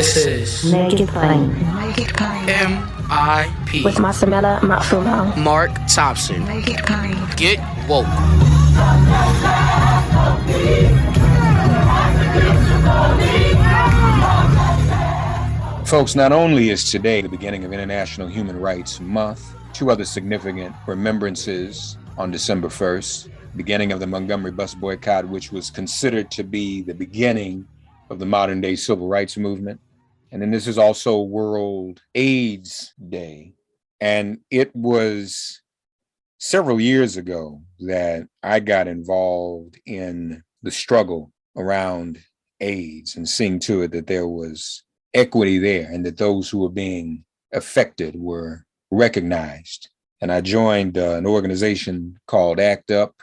This is Make It Plain. Make It Plain. MIP With Masamela Matfumo. Mark Thompson. Make It Plain. Get woke. Folks, not only is today the beginning of International Human Rights Month, two other significant remembrances on December 1st, beginning of the Montgomery bus boycott, which was considered to be the beginning of the modern day civil rights movement. And then this is also World AIDS Day. And it was several years ago that I got involved in the struggle around AIDS and seeing to it that there was equity there and that those who were being affected were recognized. And I joined an organization called ACT UP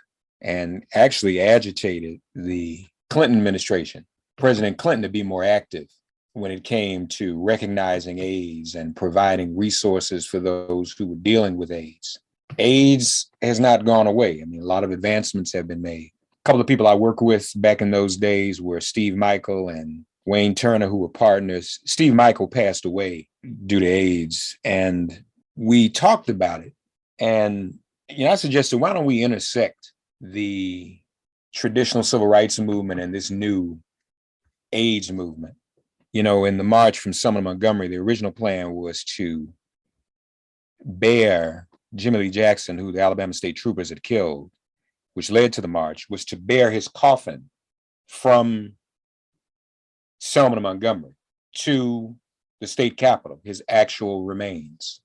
and actually agitated the Clinton administration, President Clinton, to be more active when it came to recognizing AIDS and providing resources for those who were dealing with AIDS. AIDS has not gone away. I mean, a lot of advancements have been made. A couple of people I worked with back in those days were Steve Michael and Wayne Turner, who were partners. Steve Michael passed away due to AIDS, and we talked about it. And, I suggested, why don't we intersect the traditional civil rights movement and this new AIDS movement? In the march from Selma to Montgomery, the original plan was to bear Jimmy Lee Jackson, who the Alabama State Troopers had killed, which led to the march, was to bear his coffin from Selma to Montgomery to the state capitol, his actual remains.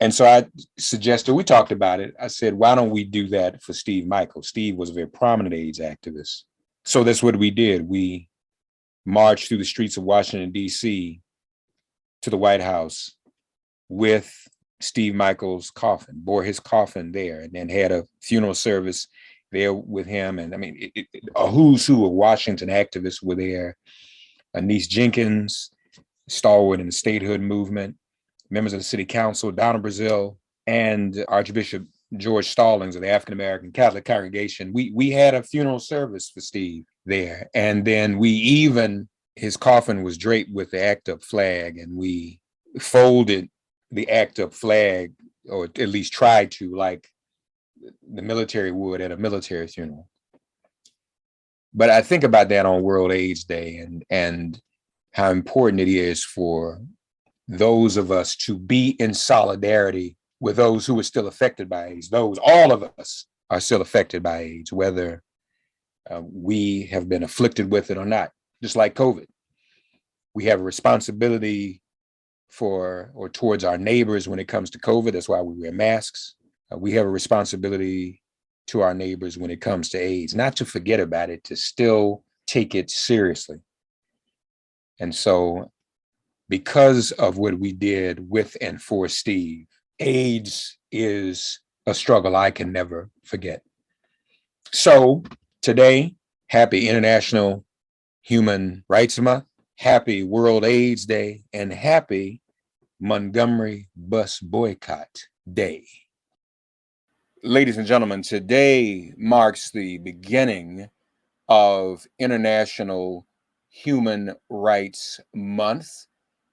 And so I suggested, we talked about it. I said, why don't we do that for Steve Michael? Steve was a very prominent AIDS activist. So that's what we did. We marched through the streets of Washington, D.C. to the White House with Steve Michael's coffin, bore his coffin there, and then had a funeral service there with him. And I mean, a who's who of Washington activists were there. Anise Jenkins, stalwart in the statehood movement, members of the city council, Donna Brazil, and Archbishop George Stallings of the African American Catholic congregation. We had a funeral service for Steve there. And then his coffin was draped with the ACT UP flag, and we folded the ACT UP flag, or at least tried to, like the military would at a military funeral. But I think about that on World AIDS Day and how important it is for those of us to be in solidarity with those who are still affected by AIDS. All of us are still affected by AIDS, whether we have been afflicted with it or not, just like COVID. We have a responsibility towards our neighbors when it comes to COVID. That's why we wear masks. We have a responsibility to our neighbors when it comes to AIDS, not to forget about it, to still take it seriously. And so, because of what we did with and for Steve, AIDS is a struggle I can never forget. So today, happy International Human Rights Month, happy World AIDS Day, and happy Montgomery Bus Boycott Day. Ladies and gentlemen, today marks the beginning of International Human Rights Month.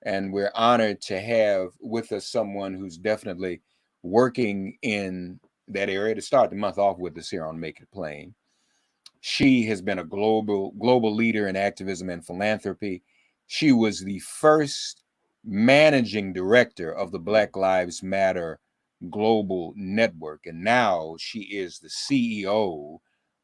And we're honored to have with us someone who's definitely working in that area to start the month off with us here on Make It Plain. She has been a global leader in activism and philanthropy. She was the first managing director of the Black Lives Matter Global Network. And now she is the CEO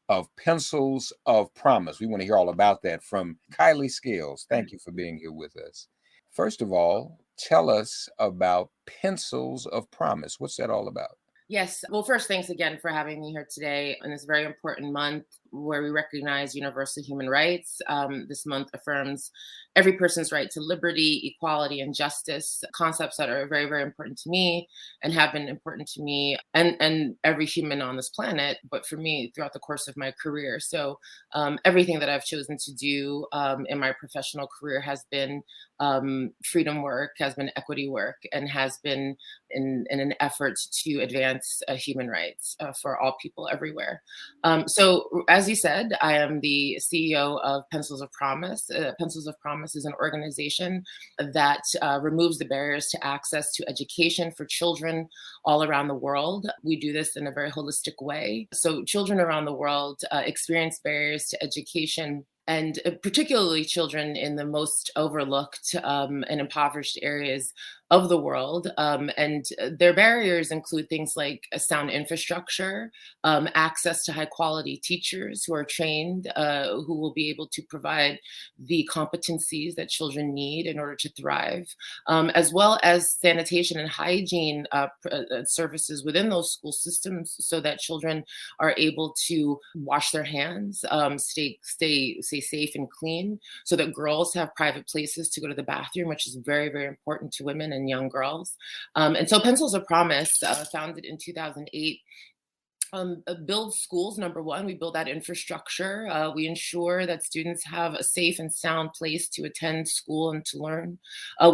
of Pencils of Promise. We want to hear all about that from Kailee Scales. Thank you for being here with us. First of all, tell us about Pencils of Promise. What's that all about? Yes. Well, first, thanks again for having me here today in this very important month where we recognize universal human rights. This month affirms every person's right to liberty, equality, and justice, concepts that are very, very important to me and have been important to me and every human on this planet, but for me throughout the course of my career. So everything that I've chosen to do in my professional career has been freedom work, has been equity work, and has been in an effort to advance human rights for all people everywhere. So as as you said, I am the CEO of Pencils of Promise. Pencils of Promise is an organization that removes the barriers to access to education for children all around the world. We do this in a very holistic way. So children around the world experience barriers to education, and particularly children in the most overlooked and impoverished areas of the world. And their barriers include things like a sound infrastructure, access to high quality teachers who are trained, who will be able to provide the competencies that children need in order to thrive, as well as sanitation and hygiene services within those school systems so that children are able to wash their hands, stay safe and clean, so that girls have private places to go to the bathroom, which is very, very important to women and young girls. And so Pencils of Promise, founded in 2008, build schools. Number one, we build that infrastructure. We ensure that students have a safe and sound place to attend school and to learn.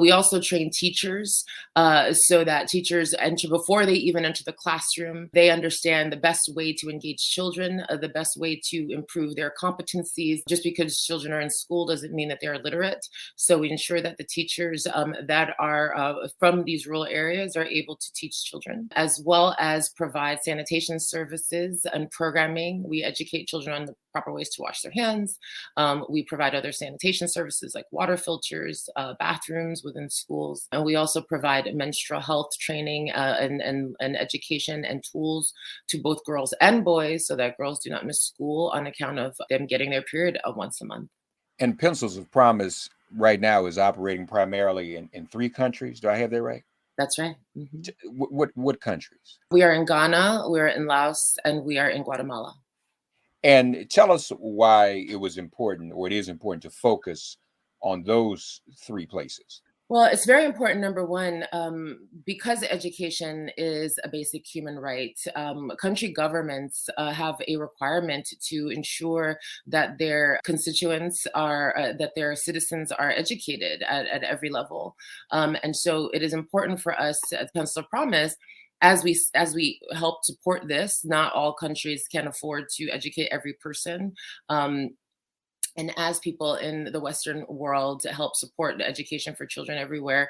We also train teachers so that teachers enter, before they even enter the classroom, they understand the best way to engage children, the best way to improve their competencies. Just because children are in school doesn't mean that they're literate. So we ensure that the teachers that are from these rural areas are able to teach children, as well as provide sanitation services and programming. We educate children on the proper ways to wash their hands. We provide other sanitation services like water filters, bathrooms within schools. And we also provide menstrual health training and education and tools to both girls and boys so that girls do not miss school on account of them getting their period once a month. And Pencils of Promise right now is operating primarily in 3 countries. Do I have that right? That's right. Mm-hmm. What countries? We are in Ghana, we are in Laos, and we are in Guatemala. And tell us why it was important, or it is important, to focus on those 3 places. Well, it's very important, number one, because education is a basic human right. Country governments have a requirement to ensure that their constituents are, that their citizens are educated at every level. And so it is important for us at Pencil of Promise, as we help support this. Not all countries can afford to educate every person. And as people in the Western world to help support the education for children everywhere,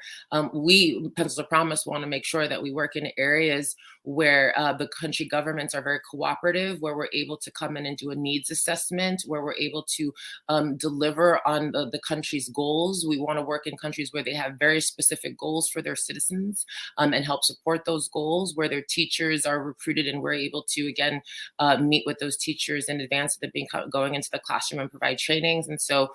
we, Pencils of Promise, want to make sure that we work in areas where the country governments are very cooperative, where we're able to come in and do a needs assessment, where we're able to deliver on the country's goals. We want to work in countries where they have very specific goals for their citizens and help support those goals, where their teachers are recruited and we're able to, again, meet with those teachers in advance of them going into the classroom and provide trainings. And so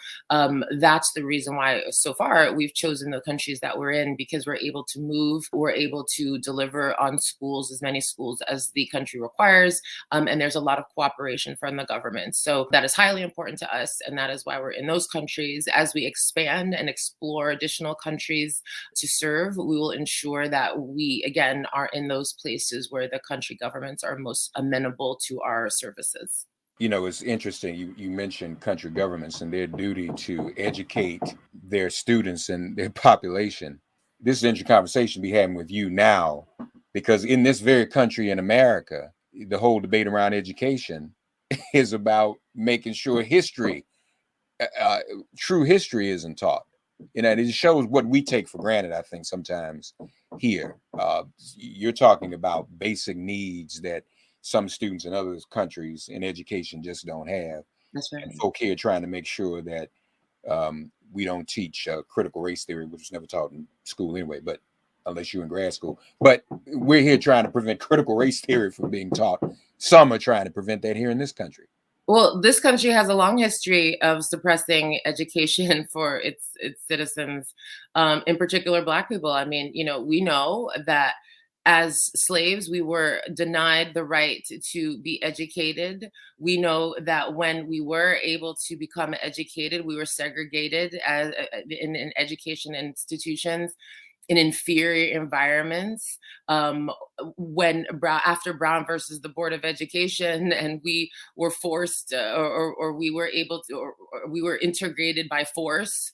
that's the reason why so far we've chosen the countries that we're in, because we're able to move, we're able to deliver on schools, as many schools as the country requires. And there's a lot of cooperation from the government. So that is highly important to us. And that is why we're in those countries. As we expand and explore additional countries to serve, we will ensure that we, again, are in those places where the country governments are most amenable to our services. You know, it's interesting. You mentioned country governments and their duty to educate their students and their population. This is an interesting conversation to be having with you now, because in this very country in America, the whole debate around education is about making sure history, true history, isn't taught. And it shows what we take for granted, I think, sometimes here. You're talking about basic needs that some students in other countries in education just don't have. That's right. And folk here trying to make sure that we don't teach critical race theory, which was never taught in school anyway, but unless you're in grad school. But we're here trying to prevent critical race theory from being taught. Some are trying to prevent that here in this country. Well, this country has a long history of suppressing education for its citizens, in particular Black people. I mean, we know that as slaves, we were denied the right to be educated. We know that when we were able to become educated, we were segregated in education institutions, in inferior environments. After Brown versus the Board of Education, and we were forced, or we were able to, or we were integrated by force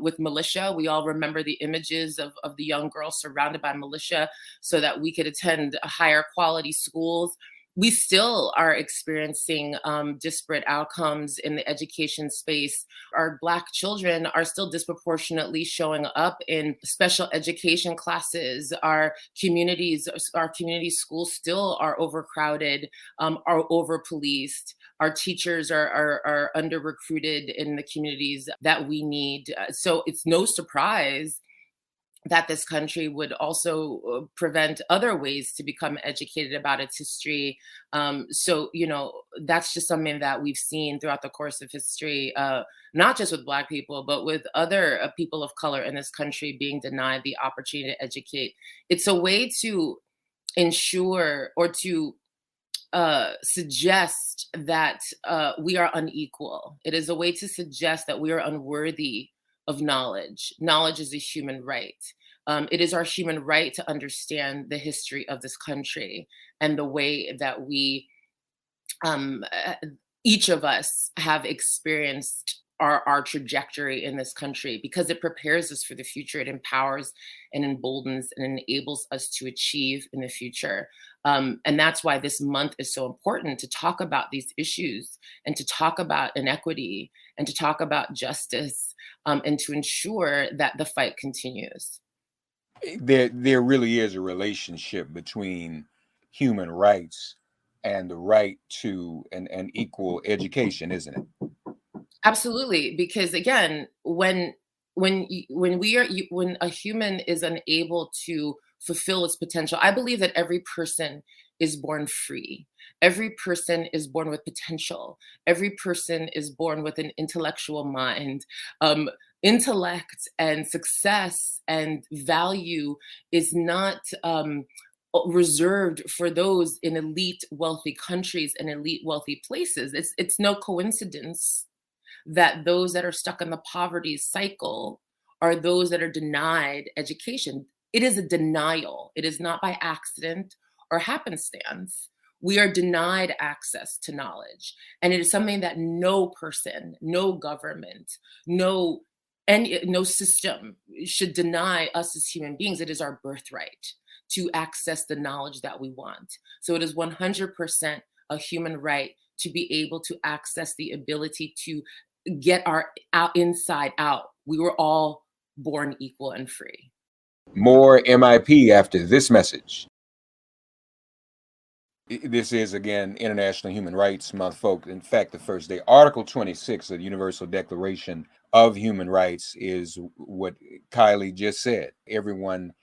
with militia. We all remember the images of the young girls surrounded by militia so that we could attend higher quality schools. we still are experiencing disparate outcomes in the education space. Our Black children are still disproportionately showing up in special education classes. Our community schools still are overcrowded, are over-policed. Our teachers are under-recruited in the communities that we need. So it's no surprise that this country would also prevent other ways to become educated about its history. So, that's just something that we've seen throughout the course of history, not just with Black people, but with other people of color in this country being denied the opportunity to educate. It's a way to ensure or to suggest that we are unequal. It is a way to suggest that we are unworthy of knowledge. Knowledge is a human right. It is our human right to understand the history of this country and the way that we, each of us, have experienced our trajectory in this country, because it prepares us for the future. It empowers and emboldens and enables us to achieve in the future. And that's why this month is so important, to talk about these issues and to talk about inequity and to talk about justice, and to ensure that the fight continues. There really is a relationship between human rights and the right to an equal education, isn't it? Absolutely, because again, when a human is unable to fulfill its potential, I believe that every person is born free. Every person is born with potential. Every person is born with an intellectual mind. Intellect and success and value is not reserved for those in elite wealthy countries and elite wealthy places. It's no coincidence that those that are stuck in the poverty cycle are those that are denied education. It is a denial. It is not by accident or happenstance. We are denied access to knowledge. And it is something that no person, no government, no system should deny us as human beings. It is our birthright to access the knowledge that we want. So it is 100% a human right to be able to access the ability to get our inside out. We were all born equal and free. More MIP after this message. This is, again, International Human Rights Month, folks. In fact, the first day, Article 26 of the Universal Declaration of Human Rights is what Kailee just said. Everyone,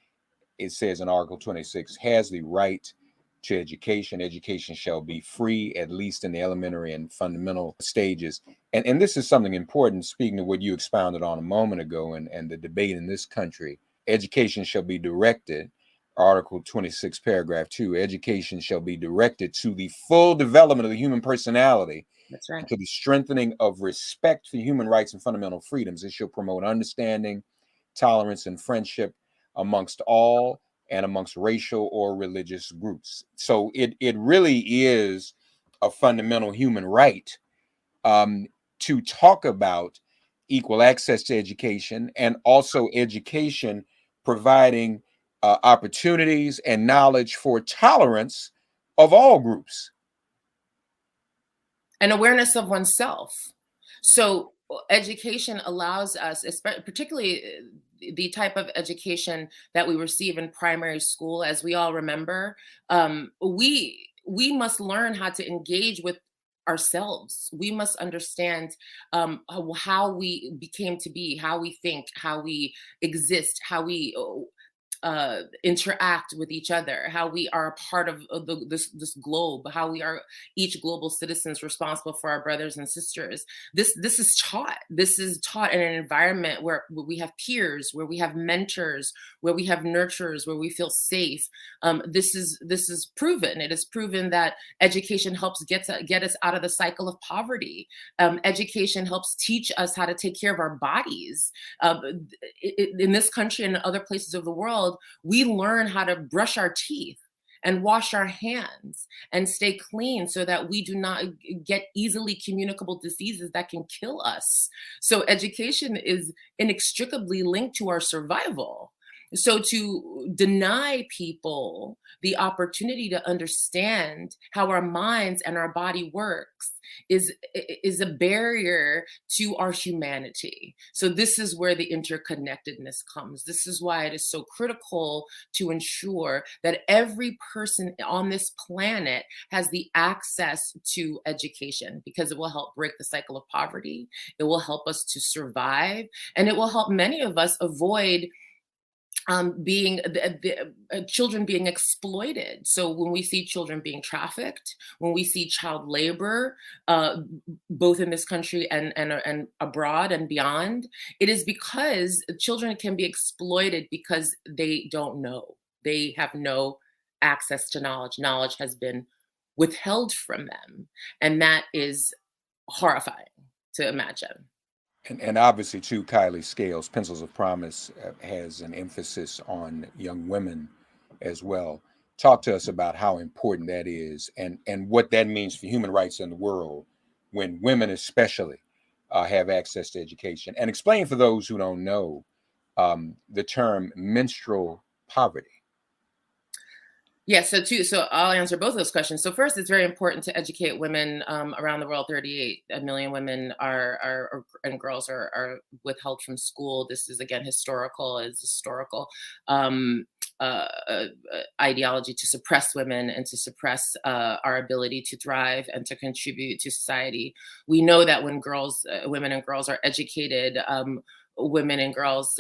it says in Article 26, has the right to education. Education shall be free, at least in the elementary and fundamental stages. And this is something important, speaking of what you expounded on a moment ago and the debate in this country. Education shall be directed, Article 26, paragraph 2, education shall be directed to the full development of the human personality. That's right. To the strengthening of respect for human rights and fundamental freedoms. It shall promote understanding, tolerance, and friendship amongst all and amongst racial or religious groups. So it really is a fundamental human right to talk about equal access to education, and also education providing opportunities and knowledge for tolerance of all groups. And awareness of oneself. So education allows us, particularly the type of education that we receive in primary school, as we all remember, we must learn how to engage with ourselves. We must understand how we became to be, how we think, how we exist, how we interact with each other, how we are a part of this globe, how we are each global citizens responsible for our brothers and sisters. This is taught. This is taught in an environment where we have peers, where we have mentors, where we have nurturers, where we feel safe. This is proven. It is proven that education helps get us out of the cycle of poverty. Education helps teach us how to take care of our bodies. In this country and in other places of the world, we learn how to brush our teeth and wash our hands and stay clean so that we do not get easily communicable diseases that can kill us. So education is inextricably linked to our survival. So to deny people the opportunity to understand how our minds and our body works is a barrier to our humanity. So this is where the interconnectedness comes. This is why it is so critical to ensure that every person on this planet has the access to education, because it will help break the cycle of poverty. It will help us to survive, and it will help many of us avoid children being exploited. So when we see children being trafficked, when we see child labor, both in this country and abroad and beyond, it is because children can be exploited because they don't know. They have no access to knowledge. Knowledge has been withheld from them, and that is horrifying to imagine. And obviously, too, Kailee Scales, Pencils of Promise, has an emphasis on young women as well. Talk to us about how important that is, and what that means for human rights in the world when women especially have access to education. And explain for those who don't know the term menstrual poverty. Yeah, so I'll answer both of those questions. So first, it's very important to educate women around the world. 38 million women and girls are withheld from school. This is again historical um, ideology to suppress women and to suppress our ability to thrive and to contribute to society. We know that when women and girls are educated, women and girls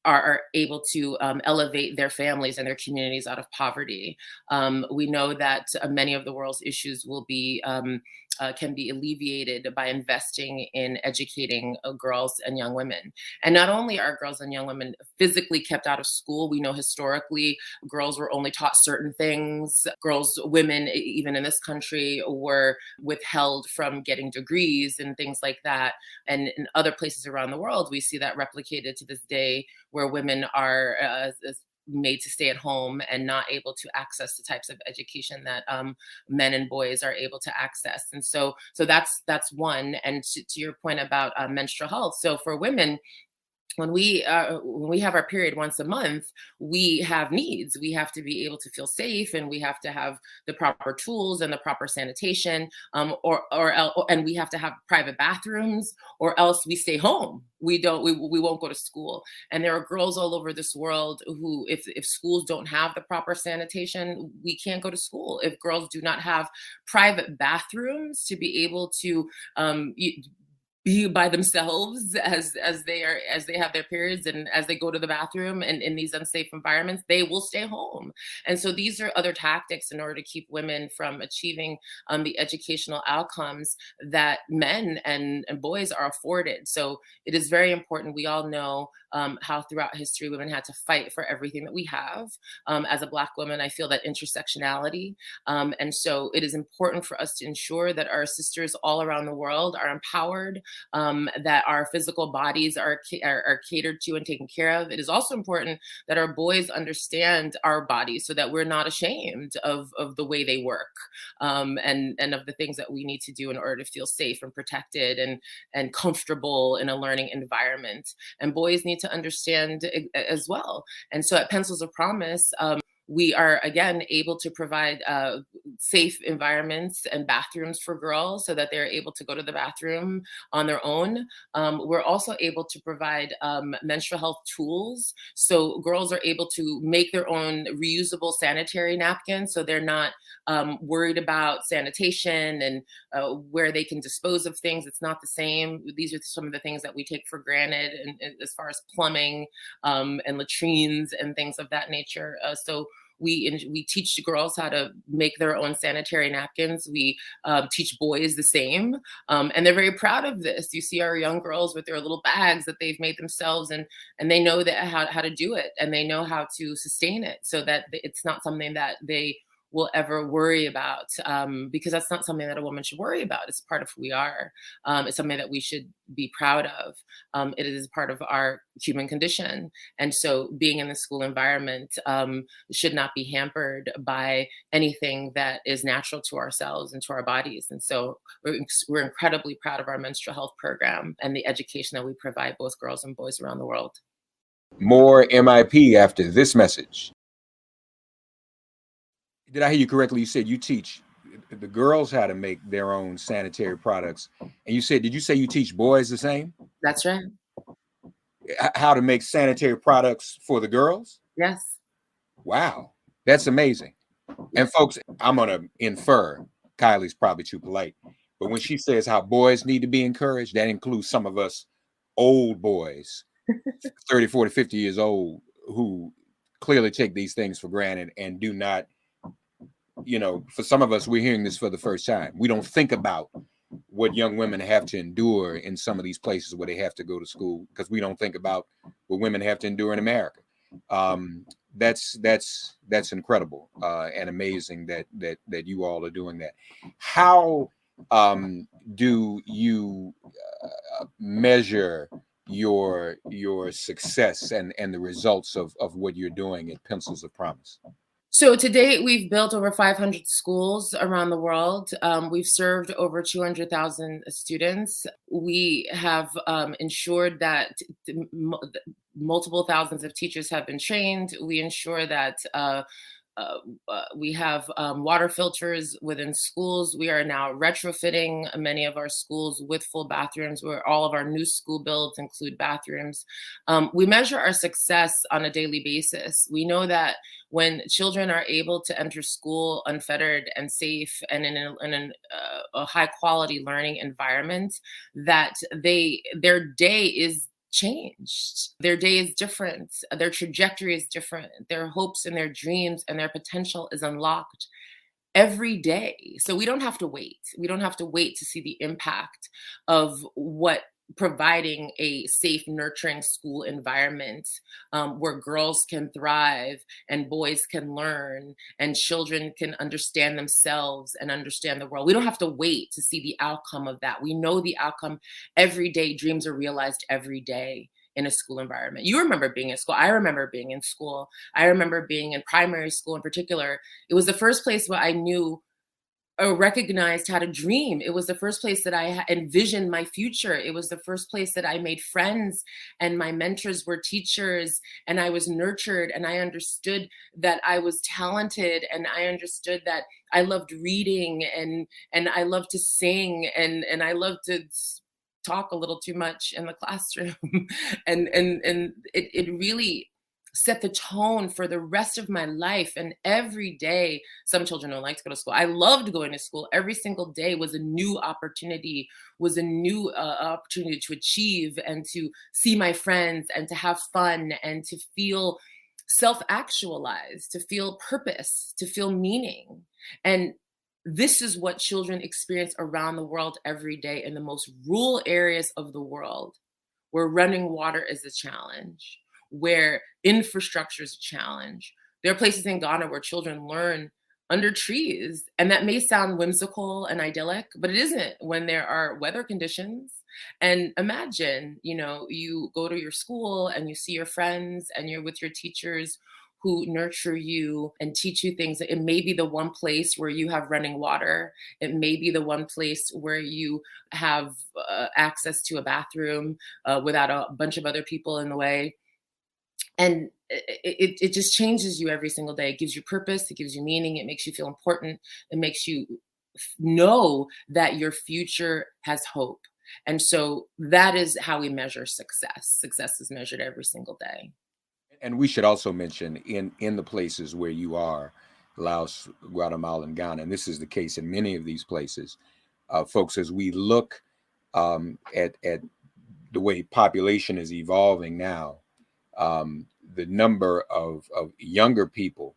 are able to elevate their families and their communities out of poverty. We know that many of the world's issues can be alleviated by investing in educating girls and young women. And not only are girls and young women physically kept out of school, we know historically girls were only taught certain things. Women, even in this country, were withheld from getting degrees and things like that. And in other places around the world, we see that replicated to this day, where women are made to stay at home and not able to access the types of education that men and boys are able to access. And so that's one. And to your point about menstrual health, so for women, when we have our period once a month, we have needs. We have to be able to feel safe, and we have to have the proper tools and the proper sanitation, and we have to have private bathrooms, or else we stay home. We won't go to school. And there are girls all over this world who, if schools don't have the proper sanitation, we can't go to school. If girls do not have private bathrooms to be able to be by themselves as they have their periods, and as they go to the bathroom, and in these unsafe environments, they will stay home. And so these are other tactics in order to keep women from achieving the educational outcomes that men and boys are afforded. So it is very important. We all know how throughout history women had to fight for everything that we have. As a Black woman, I feel that intersectionality. And so it is important for us to ensure that our sisters all around the world are empowered, that our physical bodies are catered to and taken care of. It is also important that our boys understand our bodies, so that we're not ashamed of the way they work, and of the things that we need to do in order to feel safe and protected and comfortable in a learning environment. And boys need to understand as well. And so at Pencils of Promise, we are, again, able to provide safe environments and bathrooms for girls so that they're able to go to the bathroom on their own. We're also able to provide menstrual health tools. So girls are able to make their own reusable sanitary napkins, so they're not worried about sanitation and where they can dispose of things. It's not the same. These are some of the things that we take for granted, and as far as plumbing and latrines and things of that nature. So we teach girls how to make their own sanitary napkins. We teach boys the same, and they're very proud of this. You see our young girls with their little bags that they've made themselves, and they know that how to do it, and they know how to sustain it, so that it's not something that they will ever worry about, because that's not something that a woman should worry about. It's part of who we are. It's something that we should be proud of. It is part of our human condition. And so being in the school environment should not be hampered by anything that is natural to ourselves and to our bodies. And so we're incredibly proud of our menstrual health program and the education that we provide both girls and boys around the world. More MIP after this message. Did I hear you correctly? You said you teach the girls how to make their own sanitary products. And you said, did you say you teach boys the same? That's right. How to make sanitary products for the girls? Yes. Wow, that's amazing. And folks, I'm going to infer Kylie's probably too polite, but when she says how boys need to be encouraged, that includes some of us old boys, 30, 40, 50 years old, who clearly take these things for granted and do not, for some of us, we're hearing this for the first time. We don't think about what young women have to endure in some of these places where they have to go to school, because we don't think about what women have to endure in America. That's incredible and amazing that you all are doing that. How do you measure your success and the results of what you're doing at Pencils of Promise? So to date, we've built over 500 schools around the world. We've served over 200,000 students. We have ensured that multiple thousands of teachers have been trained. We ensure that we have water filters within schools. We are now retrofitting many of our schools with full bathrooms, where all of our new school builds include bathrooms. We measure our success on a daily basis. We know that when children are able to enter school unfettered and safe and in a high quality learning environment, that their day is changed. Their day is different. Their trajectory is different. Their hopes and their dreams and their potential is unlocked every day. So we don't have to wait. We don't have to wait to see the impact of what providing a safe, nurturing school environment where girls can thrive and boys can learn and children can understand themselves and understand the world. We don't have to wait to see the outcome of that. We know the outcome every day. Dreams are realized every day in a school environment. You remember being in school. I remember being in school. I remember being in primary school in particular. It was the first place where I knew or recognized how to dream. It was the first place that I envisioned my future. It was the first place that I made friends, and my mentors were teachers, and I was nurtured, and I understood that I was talented, and I understood that I loved reading, and I loved to sing, and I loved to talk a little too much in the classroom. and it really set the tone for the rest of my life. And every day, some children don't like to go to school. I loved going to school. Every single day was a new opportunity, was a new opportunity to achieve and to see my friends and to have fun and to feel self-actualized, to feel purpose, to feel meaning. And this is what children experience around the world every day in the most rural areas of the world, where running water is a challenge, where infrastructure is a challenge. There are places in Ghana where children learn under trees. And that may sound whimsical and idyllic, but it isn't when there are weather conditions. And imagine, you go to your school and you see your friends and you're with your teachers who nurture you and teach you things. It may be the one place where you have running water. It may be the one place where you have access to a bathroom without a bunch of other people in the way. And it just changes you every single day. It gives you purpose. It gives you meaning. It makes you feel important. It makes you know that your future has hope. And so that is how we measure success. Success is measured every single day. And we should also mention in the places where you are, Laos, Guatemala, and Ghana, and this is the case in many of these places, folks, as we look at the way population is evolving now, the number of younger people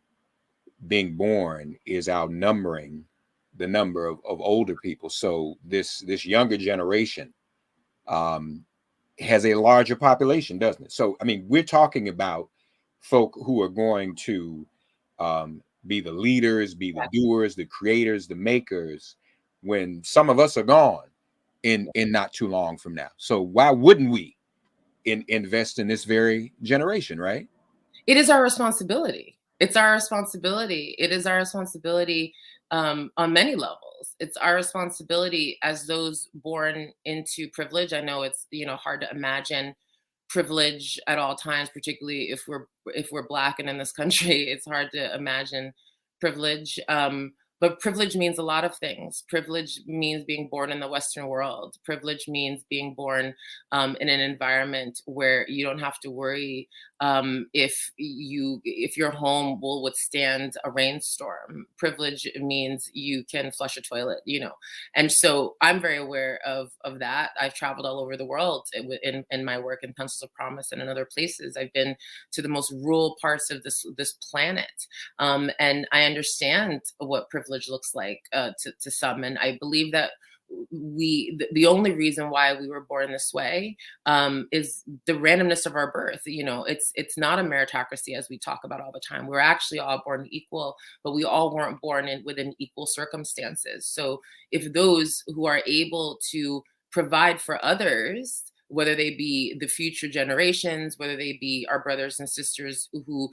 being born is outnumbering the number of older people. So this younger generation has a larger population, doesn't it? So, I mean, we're talking about folk who are going to be the leaders, be the doers, the creators, the makers, when some of us are gone in not too long from now. So why wouldn't we invest in this very generation, right? It is our responsibility. It's our responsibility. It is our responsibility on many levels. It's our responsibility as those born into privilege. I know it's hard to imagine privilege at all times, particularly if we're Black and in this country. It's hard to imagine privilege. But privilege means a lot of things. Privilege means being born in the Western world. Privilege means being born in an environment where you don't have to worry if your home will withstand a rainstorm. Privilege means you can flush a toilet, And so I'm very aware of that. I've traveled all over the world in my work in Pencils of Promise and in other places. I've been to the most rural parts of this planet, and I understand what privilege looks like to some, and I believe that the only reason why we were born this way is the randomness of our birth. It's not a meritocracy, as we talk about all the time. We're actually all born equal, but we all weren't born within equal circumstances. So if those who are able to provide for others, whether they be the future generations, whether they be our brothers and sisters who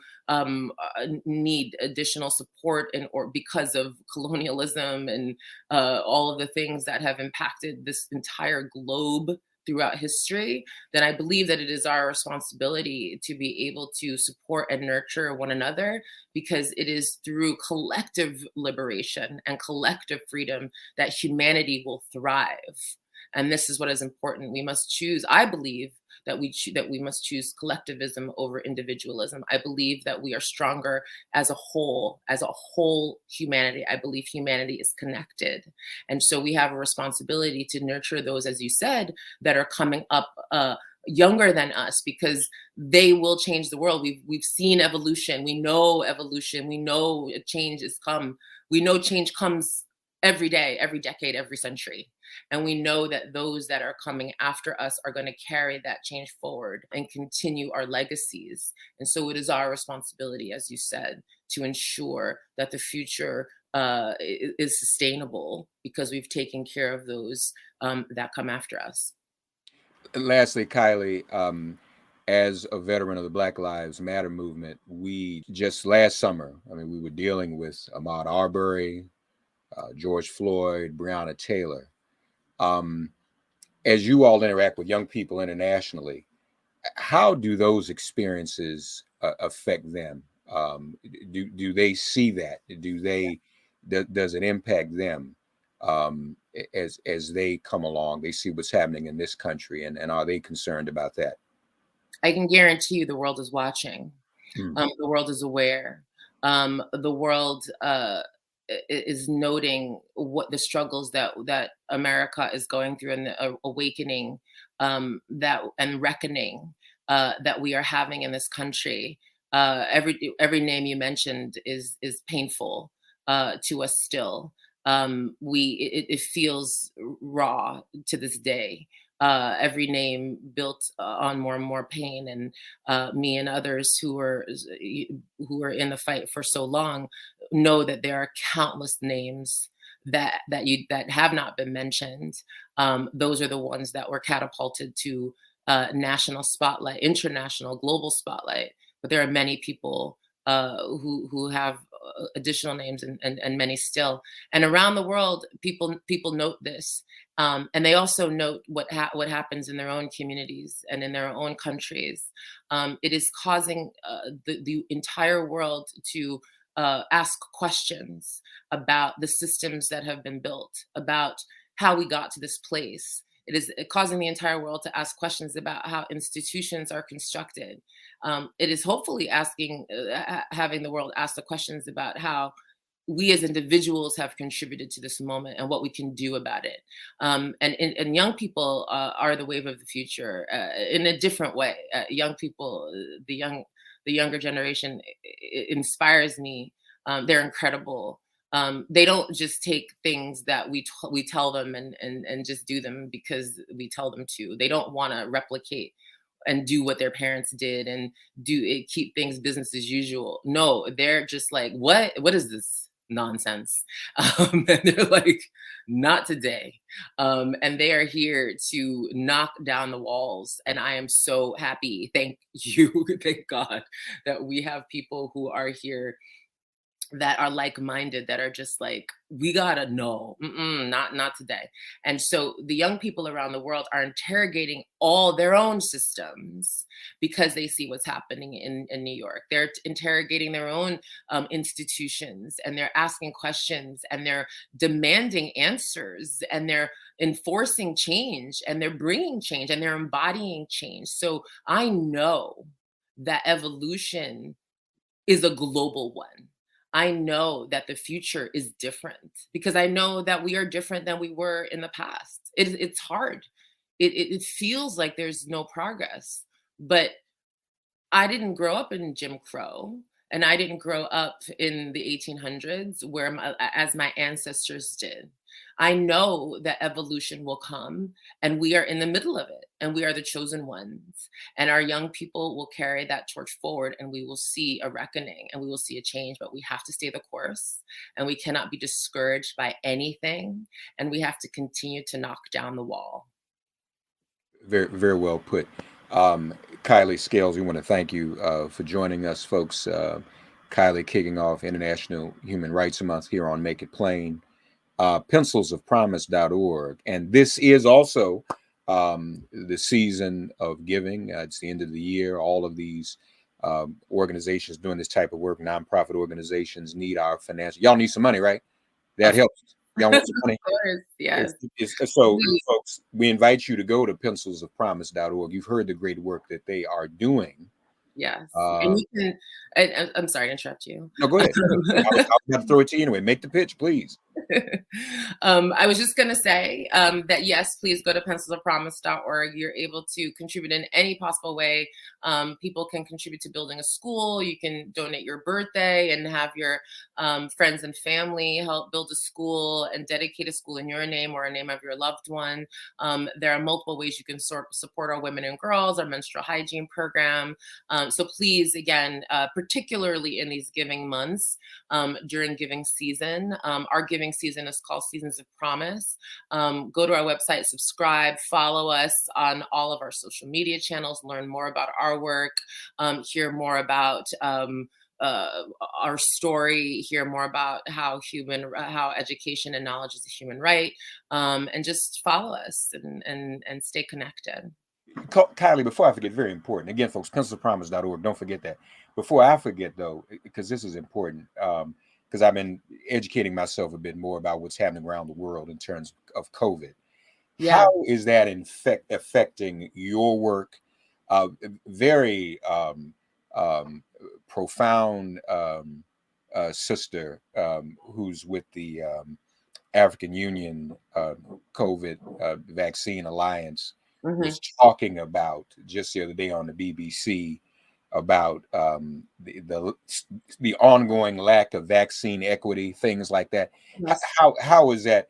need additional support or because of colonialism and all of the things that have impacted this entire globe throughout history, then I believe that it is our responsibility to be able to support and nurture one another, because it is through collective liberation and collective freedom that humanity will thrive. And this is what is important. We must choose. I believe that we must choose collectivism over individualism. I believe that we are stronger as a whole humanity. I believe humanity is connected. And so we have a responsibility to nurture those, as you said, that are coming up younger than us, because they will change the world. We've seen evolution. We know evolution. We know change has come. We know change comes every day, every decade, every century. And we know that those that are coming after us are going to carry that change forward and continue our legacies. And so it is our responsibility, as you said, to ensure that the future is sustainable, because we've taken care of those that come after us. And lastly, Kailee, as a veteran of the Black Lives Matter movement, we just last summer, we were dealing with Ahmaud Arbery, George Floyd, Breonna Taylor. As you all interact with young people internationally, how do those experiences affect them? Do they see that? Does it impact them as they come along? They see what's happening in this country, and are they concerned about that? I can guarantee you the world is watching. The world is aware. The world is noting what the struggles that America is going through, and the awakening that and reckoning that we are having in this country. Every name you mentioned is painful to us still. It feels raw to this day. Every name built on more and more pain, and me and others who are in the fight for so long know that there are countless names that have not been mentioned. Those are the ones that were catapulted to national spotlight, international, global spotlight. But there are many people who have additional names, and many still. And around the world, people note this, and they also note what happens in their own communities and in their own countries. It is causing the entire world to ask questions about the systems that have been built, about how we got to this place. It is causing the entire world to ask questions about how institutions are constructed. It is hopefully having the world ask the questions about how we as individuals have contributed to this moment and what we can do about it. And young people are the wave of the future in a different way. Young people, the younger generation inspires me. They're incredible. They don't just take things that we tell them and just do them because we tell them to. They don't want to replicate and do what their parents did and keep things business as usual. No, they're just like, what is this nonsense? And they're like, not today. And they are here to knock down the walls. And I am so happy. Thank you. Thank God that we have people who are here that are like-minded, that are just like, we gotta know, not today. And so the young people around the world are interrogating all their own systems because they see what's happening in New York. They're interrogating their own institutions, and they're asking questions, and they're demanding answers, and they're enforcing change, and they're bringing change, and they're embodying change. So I know that evolution is a global one. I know that the future is different because I know that we are different than we were in the past. It's hard. It feels like there's no progress. But I didn't grow up in Jim Crow, and I didn't grow up in the 1800s as my ancestors did. I know that evolution will come, and we are in the middle of it, and we are the chosen ones. And our young people will carry that torch forward, and we will see a reckoning, and we will see a change. But we have to stay the course, and we cannot be discouraged by anything, and we have to continue to knock down the wall. Very, very well put. Kailee Scales, we want to thank you for joining us, folks. Kailee kicking off International Human Rights Month here on Make It Plain. Pencilsofpromise.org. And this is also the season of giving. It's the end of the year. All of these organizations doing this type of work, nonprofit organizations, need our financial. Y'all need some money, right? That helps. Y'all want some money? Of course, yes. So, folks, we invite you to go to pencilsofpromise.org. You've heard the great work that they are doing. Yes. And you can, I'm sorry to interrupt you. No, go ahead. I'll have to throw it to you anyway. Make the pitch, please. I was just going to say that, yes, please go to pencilsofpromise.org. You're able to contribute in any possible way. People can contribute to building a school. You can donate your birthday and have your friends and family help build a school and dedicate a school in your name or a name of your loved one. There are multiple ways you can support our women and girls, our menstrual hygiene program. So please, again, particularly in these giving months, during giving season, our giving season is called Seasons of Promise. Go to our website, subscribe, follow us on all of our social media channels, learn more about our work, hear more about our story, hear more about how education and knowledge is a human right, and just follow us and stay connected. Kailee, before I forget, very important. Again, folks, pencilsofpromise.org. Don't forget that. Before I forget, though, because this is important, because I've been educating myself a bit more about what's happening around the world in terms of COVID. Yeah. How is that affecting your work? Very profound sister who's with the African Union COVID Vaccine Alliance. Was talking about just the other day on the BBC about the ongoing lack of vaccine equity, things like that. Yes. How is that?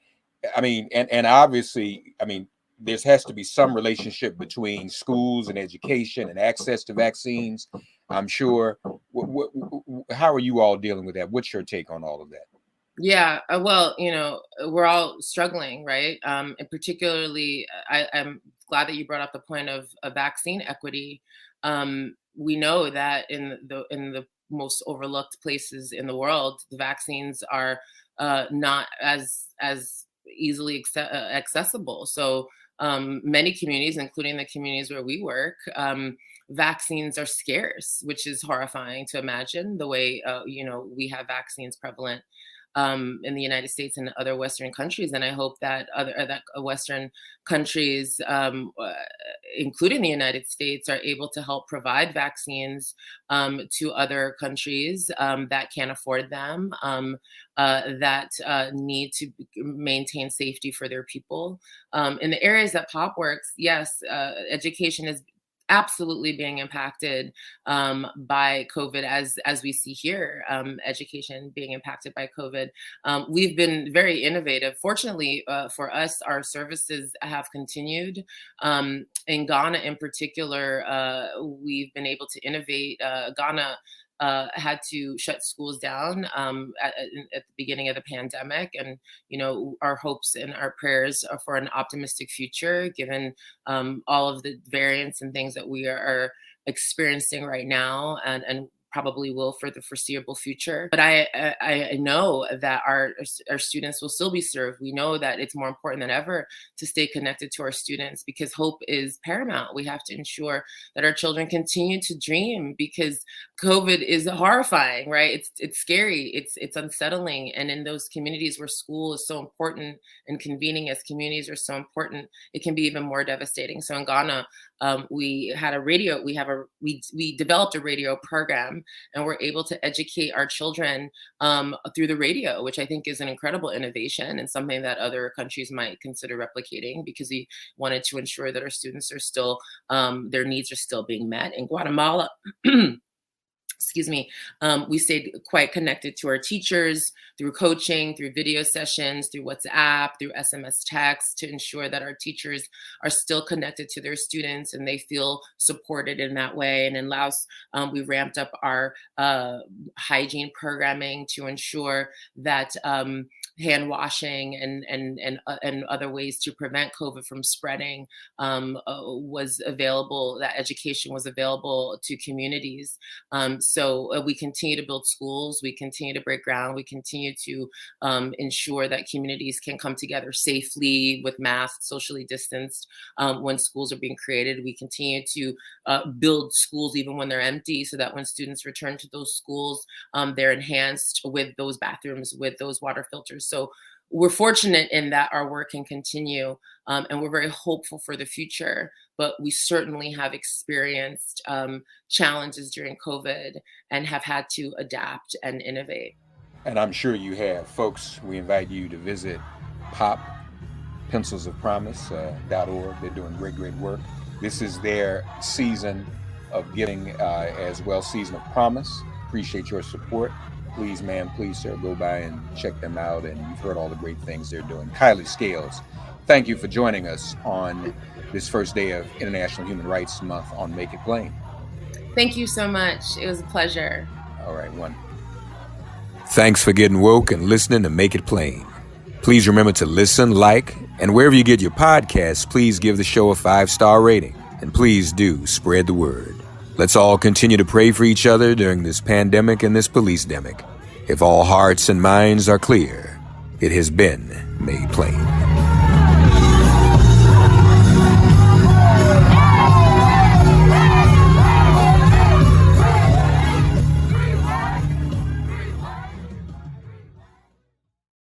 I mean, and obviously, I mean, there has to be some relationship between schools and education and access to vaccines, I'm sure. How are you all dealing with that? What's your take on all of that? Yeah, well, we're all struggling, right? And particularly, I'm glad that you brought up the point of vaccine equity. We know that in the most overlooked places in the world, the vaccines are not as easily accessible. So many communities, including the communities where we work, vaccines are scarce, which is horrifying to imagine the way we have vaccines prevalent in the United States and other Western countries. And I hope that other Western countries, including the United States, are able to help provide vaccines to other countries that can't afford them, that need to maintain safety for their people. In the areas that POP works, yes, education is absolutely being impacted by COVID, as we see here, education being impacted by COVID. We've been very innovative. Fortunately for us, our services have continued. In Ghana in particular, we've been able to innovate. Ghana had to shut schools down at the beginning of the pandemic. And, our hopes and our prayers are for an optimistic future, given all of the variants and things that we are experiencing right now. And probably will for the foreseeable future. But I know that our students will still be served. We know that it's more important than ever to stay connected to our students because hope is paramount. We have to ensure that our children continue to dream because COVID is horrifying, right? It's scary, it's unsettling. And in those communities where school is so important and convening as communities are so important, it can be even more devastating. So in Ghana, we developed a radio program, and we're able to educate our children through the radio, which I think is an incredible innovation and something that other countries might consider replicating, because we wanted to ensure that our students are still, their needs are still being met. In Guatemala, excuse me, we stayed quite connected to our teachers through coaching, through video sessions, through WhatsApp, through SMS text, to ensure that our teachers are still connected to their students and they feel supported in that way. And in Laos, we ramped up our hygiene programming to ensure that hand washing and other ways to prevent COVID from spreading was available. That education was available to communities. So we continue to build schools, we continue to break ground, we continue to ensure that communities can come together safely with masks, socially distanced when schools are being created. We continue to build schools even when they're empty, so that when students return to those schools, they're enhanced with those bathrooms, with those water filters. So we're fortunate in that our work can continue, and we're very hopeful for the future. But we certainly have experienced challenges during COVID and have had to adapt and innovate. And I'm sure you have. Folks, we invite you to visit poppencilsofpromise.org. They're doing great work. This is their season of giving as well, season of promise. Appreciate your support. Please, ma'am, please, sir, go by and check them out. And you've heard all the great things they're doing. Kailee Scales, thank you for joining us on this first day of International Human Rights Month on Make It Plain. Thank you so much. It was a pleasure. All right, one. Thanks for getting woke and listening to Make It Plain. Please remember to listen, like, and wherever you get your podcasts, please give the show a 5-star rating. And please do spread the word. Let's all continue to pray for each other during this pandemic and this police-demic. If all hearts and minds are clear, it has been made plain.